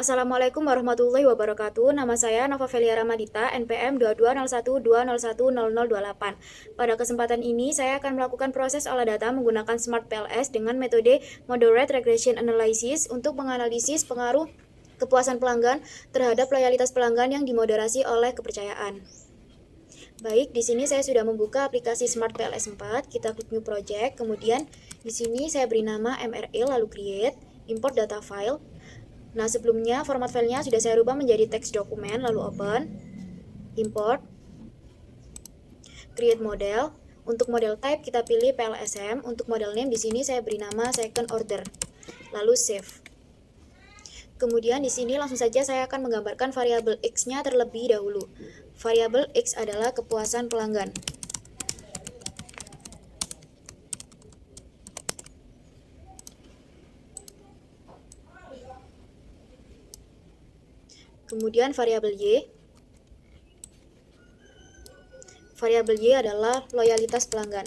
Assalamualaikum warahmatullahi wabarakatuh. Nama saya Nova Velia Ramadita, NPM 220120100028. Pada kesempatan ini, saya akan melakukan proses olah data menggunakan Smart PLS dengan metode Moderate Regression Analysis untuk menganalisis pengaruh kepuasan pelanggan terhadap loyalitas pelanggan yang dimoderasi oleh kepercayaan. Baik, di sini saya sudah membuka aplikasi Smart PLS 4. Kita klik New Project, kemudian di sini saya beri nama MRL, lalu Create, Import Data File. Nah, sebelumnya format filenya sudah saya rubah menjadi teks dokumen, lalu Open, Import, Create Model. Untuk model type kita pilih PLSM. Untuk model name di sini saya beri nama Second Order, lalu Save. Kemudian di sini langsung saja saya akan menggambarkan variabel X-nya terlebih dahulu. Variabel X adalah kepuasan pelanggan. Kemudian variabel Y. Variabel Y adalah loyalitas pelanggan.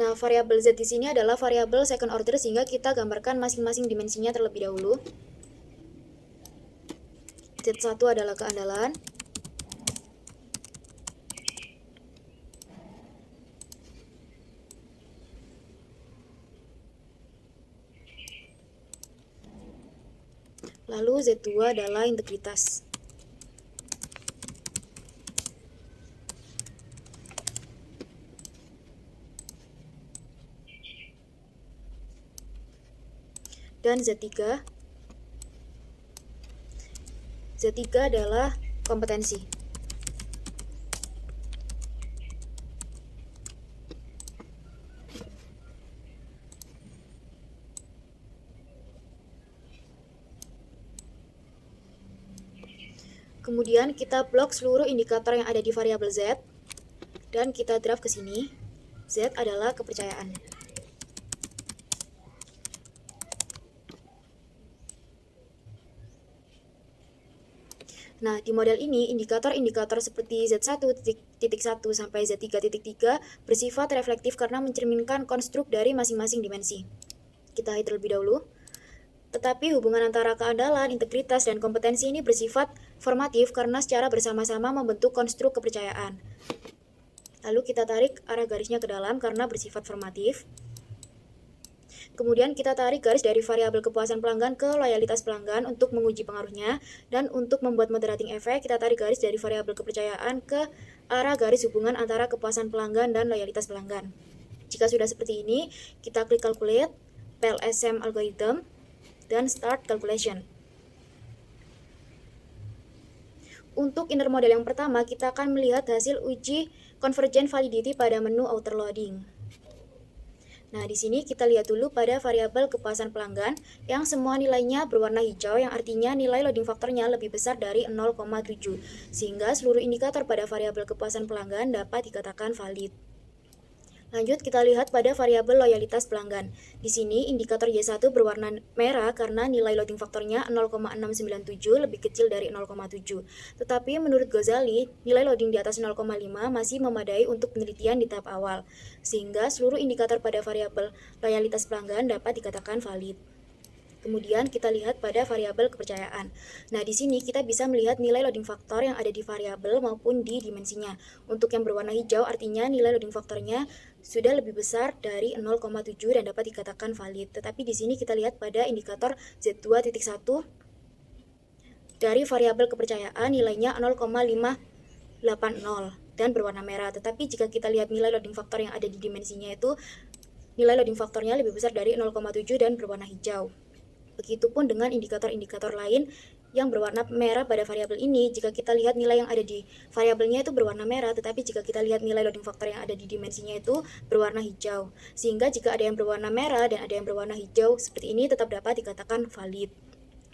Nah, variabel Z di sini adalah variabel second order sehingga kita gambarkan masing-masing dimensinya terlebih dahulu. Z1 adalah keandalan. Lalu Z2 adalah integritas. Dan Z3 adalah kompetensi. Kemudian kita blok seluruh indikator yang ada di variabel Z dan kita draft ke sini. Z adalah kepercayaan. Nah, di model ini, indikator-indikator seperti Z1.1 sampai Z3.3 bersifat reflektif karena mencerminkan konstruk dari masing-masing dimensi. Kita hide terlebih dahulu. Tetapi hubungan antara keandalan, integritas, dan kompetensi ini bersifat formatif karena secara bersama-sama membentuk konstruk kepercayaan. Lalu kita tarik arah garisnya ke dalam karena bersifat formatif. Kemudian kita tarik garis dari variabel kepuasan pelanggan ke loyalitas pelanggan untuk menguji pengaruhnya. Dan untuk membuat moderating effect, kita tarik garis dari variabel kepercayaan ke arah garis hubungan antara kepuasan pelanggan dan loyalitas pelanggan. Jika sudah seperti ini, kita klik Calculate, PLSM Algorithm, dan Start Calculation. Untuk inner model yang pertama, kita akan melihat hasil uji convergent validity pada menu outer loading. Nah, di sini kita lihat dulu pada variabel kepuasan pelanggan yang semua nilainya berwarna hijau, yang artinya nilai loading faktornya lebih besar dari 0,7, sehingga seluruh indikator pada variabel kepuasan pelanggan dapat dikatakan valid. Lanjut kita lihat pada variabel loyalitas pelanggan. Di sini indikator Y1 berwarna merah karena nilai loading faktornya 0,697 lebih kecil dari 0,7. Tetapi menurut Ghazali, nilai loading di atas 0,5 masih memadai untuk penelitian di tahap awal, sehingga seluruh indikator pada variabel loyalitas pelanggan dapat dikatakan valid. Kemudian kita lihat pada variabel kepercayaan. Nah, di sini kita bisa melihat nilai loading faktor yang ada di variabel maupun di dimensinya. Untuk yang berwarna hijau artinya nilai loading faktornya sudah lebih besar dari 0,7 dan dapat dikatakan valid. Tetapi di sini kita lihat pada indikator Z2.1 dari variabel kepercayaan nilainya 0,580 dan berwarna merah. Tetapi jika kita lihat nilai loading faktor yang ada di dimensinya itu nilai loading faktornya lebih besar dari 0,7 dan berwarna hijau. Begitupun dengan indikator-indikator lain yang berwarna merah pada variabel ini. Jika kita lihat nilai yang ada di variabelnya itu berwarna merah, tetapi jika kita lihat nilai loading faktor yang ada di dimensinya itu berwarna hijau. Sehingga jika ada yang berwarna merah dan ada yang berwarna hijau seperti ini tetap dapat dikatakan valid.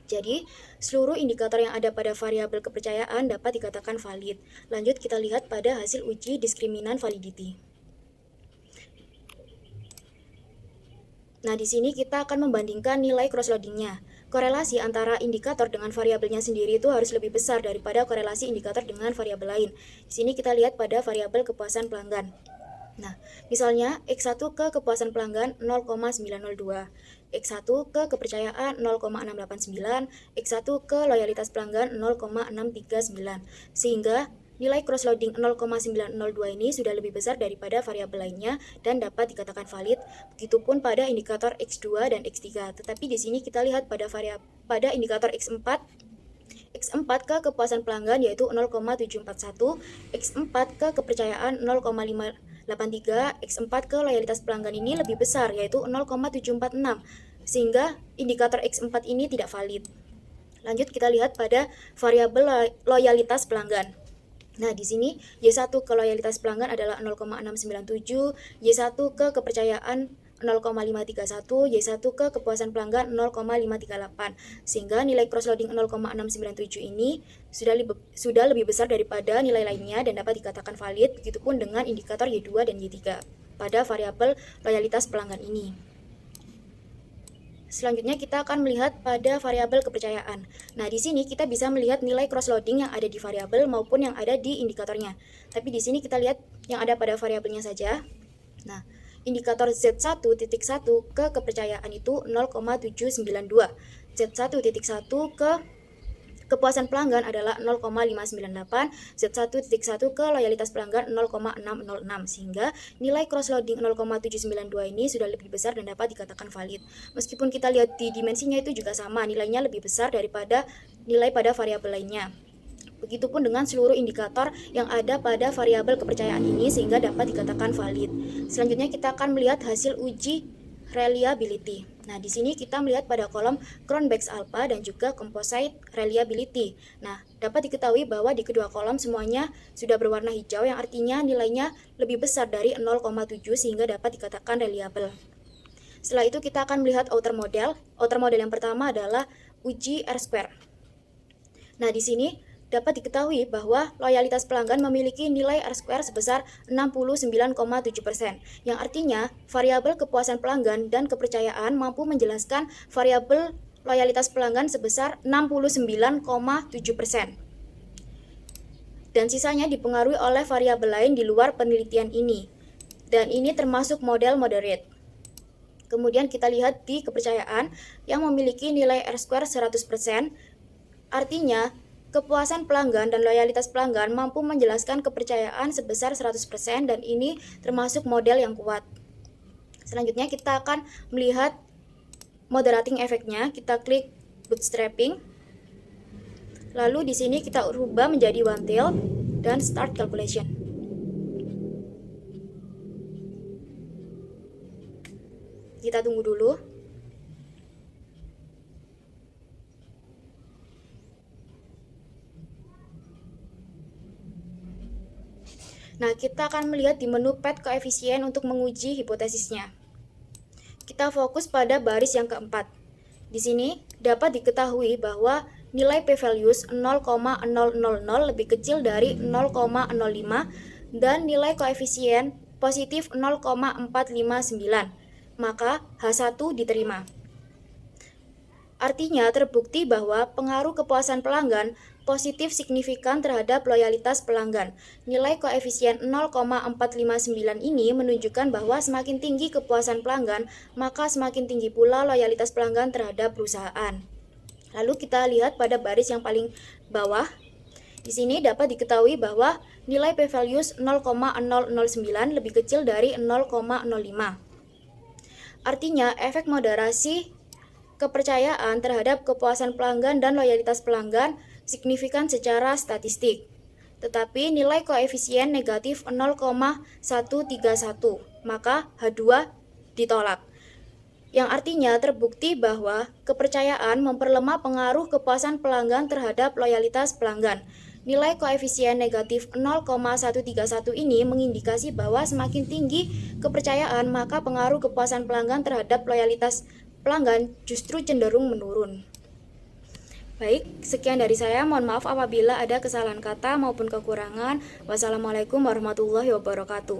Jadi, seluruh indikator yang ada pada variabel kepercayaan dapat dikatakan valid. Lanjut kita lihat pada hasil uji diskriminan validity. Nah, di sini kita akan membandingkan nilai cross-loadingnya. korelasi antara indikator dengan variabelnya sendiri itu harus lebih besar daripada korelasi indikator dengan variabel lain. Di sini kita lihat pada variabel kepuasan pelanggan. Nah, misalnya X1 ke kepuasan pelanggan 0,902, X1 ke kepercayaan 0,689, X1 ke loyalitas pelanggan 0,639. Sehingga nilai cross-loading 0,902 ini sudah lebih besar daripada variabel lainnya dan dapat dikatakan valid. Begitupun pada indikator X2 dan X3. Tetapi di sini kita lihat pada indikator X4 ke kepuasan pelanggan yaitu 0,741, X4 ke kepercayaan 0,583, X4 ke loyalitas pelanggan ini lebih besar yaitu 0,746, sehingga indikator X4 ini tidak valid. Lanjut kita lihat pada variabel loyalitas pelanggan. Nah, di sini Y1 ke loyalitas pelanggan adalah 0,697, Y1 ke kepercayaan 0,531, Y1 ke kepuasan pelanggan 0,538. Sehingga nilai cross-loading 0,697 ini sudah lebih besar daripada nilai lainnya dan dapat dikatakan valid, begitupun dengan indikator Y2 dan Y3 pada variabel loyalitas pelanggan ini. Selanjutnya kita akan melihat pada variabel kepercayaan. Nah, di sini kita bisa melihat nilai cross-loading yang ada di variabel maupun yang ada di indikatornya. Tapi di sini kita lihat yang ada pada variabelnya saja. Nah, indikator Z1.1 ke kepercayaan itu 0,792. Z1.1 ke kepuasan pelanggan adalah 0,598, Z1.1 ke loyalitas pelanggan 0,606, sehingga nilai cross-loading 0,792 ini sudah lebih besar dan dapat dikatakan valid. Meskipun kita lihat di dimensinya itu juga sama, nilainya lebih besar daripada nilai pada variabel lainnya. Begitupun dengan seluruh indikator yang ada pada variabel kepercayaan ini sehingga dapat dikatakan valid. Selanjutnya kita akan melihat hasil uji reliability. Nah, di sini kita melihat pada kolom Cronbach's alpha dan juga composite reliability. Nah, dapat diketahui bahwa di kedua kolom semuanya sudah berwarna hijau yang artinya nilainya lebih besar dari 0,7 sehingga dapat dikatakan reliable. Setelah itu kita akan melihat outer model. Outer model yang pertama adalah uji R-square. Nah, di sini dapat diketahui bahwa loyalitas pelanggan memiliki nilai R-square sebesar 69,7%, yang artinya variabel kepuasan pelanggan dan kepercayaan mampu menjelaskan variabel loyalitas pelanggan sebesar 69,7%. Dan sisanya dipengaruhi oleh variabel lain di luar penelitian ini. Dan ini termasuk model moderate. Kemudian kita lihat di kepercayaan yang memiliki nilai R-square 100%, artinya kepuasan pelanggan dan loyalitas pelanggan mampu menjelaskan kepercayaan sebesar 100% dan ini termasuk model yang kuat. Selanjutnya kita akan melihat moderating efeknya. Kita klik bootstrapping. Lalu di sini kita rubah menjadi one tail dan start calculation. Kita tunggu dulu. Nah, kita akan melihat di menu pad koefisien untuk menguji hipotesisnya. Kita fokus pada baris yang keempat. Di sini dapat diketahui bahwa nilai p-values 0,000 lebih kecil dari 0,05 dan nilai koefisien positif 0,459, maka H1 diterima. Artinya terbukti bahwa pengaruh kepuasan pelanggan positif signifikan terhadap loyalitas pelanggan. Nilai koefisien 0,459 ini menunjukkan bahwa semakin tinggi kepuasan pelanggan, maka semakin tinggi pula loyalitas pelanggan terhadap perusahaan. Lalu kita lihat pada baris yang paling bawah. Di sini dapat diketahui bahwa nilai p-values 0,009 lebih kecil dari 0,05. Artinya efek moderasi kepercayaan terhadap kepuasan pelanggan dan loyalitas pelanggan signifikan secara statistik. Tetapi nilai koefisien negatif 0,131, maka H2 ditolak. Yang artinya terbukti bahwa kepercayaan memperlemah pengaruh kepuasan pelanggan terhadap loyalitas pelanggan. Nilai koefisien negatif 0,131 ini mengindikasi bahwa semakin tinggi kepercayaan, maka pengaruh kepuasan pelanggan terhadap loyalitas pelanggan justru cenderung menurun. Baik, sekian dari saya. Mohon maaf apabila ada kesalahan kata maupun kekurangan. Wassalamualaikum warahmatullahi wabarakatuh.